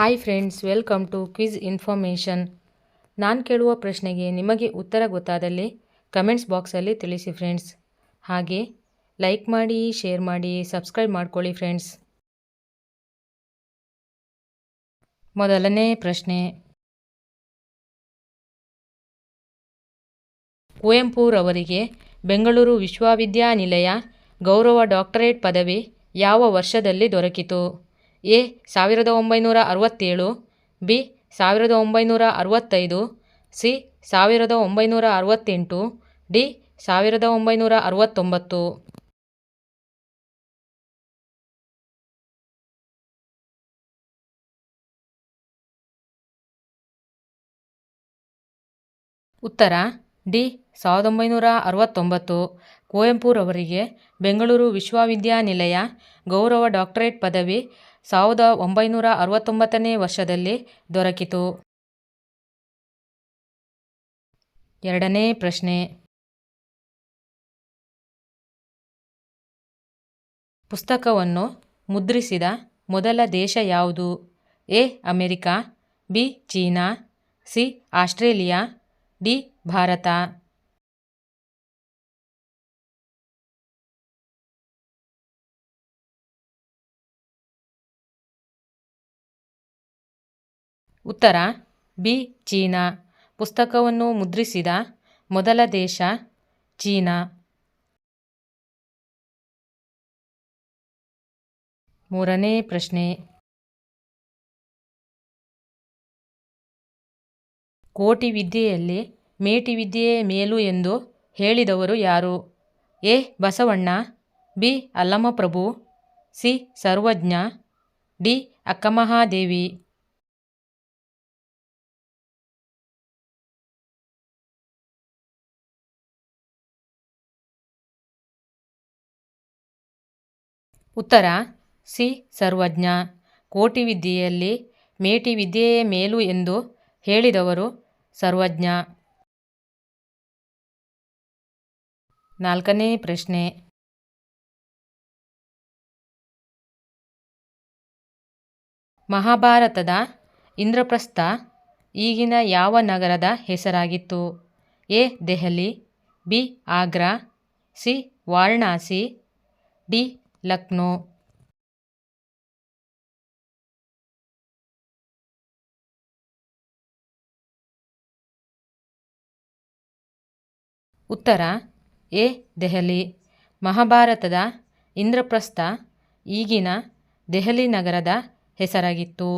Hi friends, welcome to quiz information. ನಾನು ಕೇಳುವ ಪ್ರಶ್ನೆಗೆ ನಿಮಗೆ ಉತ್ತರ ಗೊತ್ತಾದಲ್ಲಿ ಕಮೆಂಟ್ಸ್ ಬಾಕ್ಸಲ್ಲಿ ತಿಳಿಸಿ ಫ್ರೆಂಡ್ಸ್. ಹಾಗೆ ಲೈಕ್ ಮಾಡಿ, ಶೇರ್ ಮಾಡಿ, ಸಬ್ಸ್ಕ್ರೈಬ್ ಮಾಡ್ಕೊಳ್ಳಿ ಫ್ರೆಂಡ್ಸ್. ಮೊದಲನೇ ಪ್ರಶ್ನೆ, ಕುವೆಂಪುರವರಿಗೆ ಬೆಂಗಳೂರು ವಿಶ್ವವಿದ್ಯಾನಿಲಯ ಗೌರವ ಡಾಕ್ಟರೇಟ್ ಪದವಿ ಯಾವ ವರ್ಷದಲ್ಲಿ ದೊರಕಿತು? A 1967, B 1965, C 1968, D 1969. ಉತ್ತರ ಡಿ 1969. ಕುವೆಂಪುರವರಿಗೆ ಬೆಂಗಳೂರು ವಿಶ್ವವಿದ್ಯಾನಿಲಯ ಗೌರವ ಡಾಕ್ಟರೇಟ್ ಪದವಿ 1969ನೇ ವರ್ಷದಲ್ಲಿ ದೊರಕಿತು. ಎರಡನೇ ಪ್ರಶ್ನೆ, ಪುಸ್ತಕವನ್ನು ಮುದ್ರಿಸಿದ ಮೊದಲ ದೇಶ ಯಾವುದು? A America, B China, C Australia, D Bharat. ಉತ್ತರ ಬಿ ಚೀನಾ. ಪುಸ್ತಕವನ್ನು ಮುದ್ರಿಸಿದ ಮೊದಲ ದೇಶ ಚೀನಾ. ಮೂರನೇ ಪ್ರಶ್ನೆ, ಕೋಟಿ ವಿದ್ಯೆಯಲ್ಲಿ ಮೇಟಿ ವಿದ್ಯೆಯೇ ಮೇಲು ಎಂದು ಹೇಳಿದವರು ಯಾರು? A Basavanna, B Allamaprabhu, C Sarvajna, D Akkamahadevi. ಉತ್ತರ ಸಿ ಸರ್ವಜ್ಞ. ಕೋಟಿ ವಿದ್ಯೆಯಲ್ಲಿ ಮೇಟಿ ವಿದ್ಯೆಯೇ ಮೇಲು ಎಂದು ಹೇಳಿದವರು ಸರ್ವಜ್ಞ. ನಾಲ್ಕನೇ ಪ್ರಶ್ನೆ, ಮಹಾಭಾರತದ ಇಂದ್ರಪ್ರಸ್ಥ ಈಗಿನ ಯಾವ ನಗರದ ಹೆಸರಾಗಿತ್ತು? A Delhi, B Agra, C Varanasi, D Lucknow. ಉತ್ತರ ಎ ದೆಹಲಿ. ಮಹಾಭಾರತದ ಇಂದ್ರಪ್ರಸ್ಥ ಈಗಿನ ದೆಹಲಿ ನಗರದ ಹೆಸರಾಗಿತ್ತು.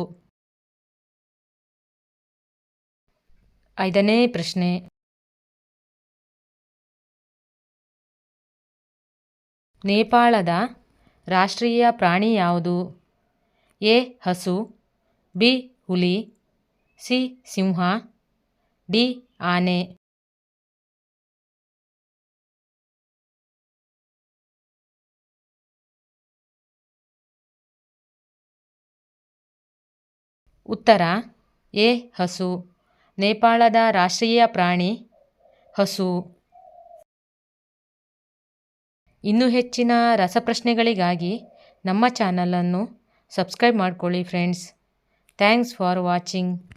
ಐದನೇ ಪ್ರಶ್ನೆ, ನೇಪಾಳದ ರಾಷ್ಟ್ರೀಯ ಪ್ರಾಣಿ ಯಾವುದು? ಎ ಹಸು, ಬಿ ಹುಲಿ, ಸಿ ಸಿಂಹ, ಡಿ ಆನೆ. ಉತ್ತರ ಎ ಹಸು. ನೇಪಾಳದ ರಾಷ್ಟ್ರೀಯ ಪ್ರಾಣಿ ಹಸು. ಇನ್ನೂ ಹೆಚ್ಚಿನ ರಸಪ್ರಶ್ನೆಗಳಿಗಾಗಿ ನಮ್ಮ ಚಾನಲನ್ನು ಸಬ್ಸ್ಕ್ರೈಬ್ ಮಾಡ್ಕೊಳ್ಳಿ ಫ್ರೆಂಡ್ಸ್. Thanks for watching.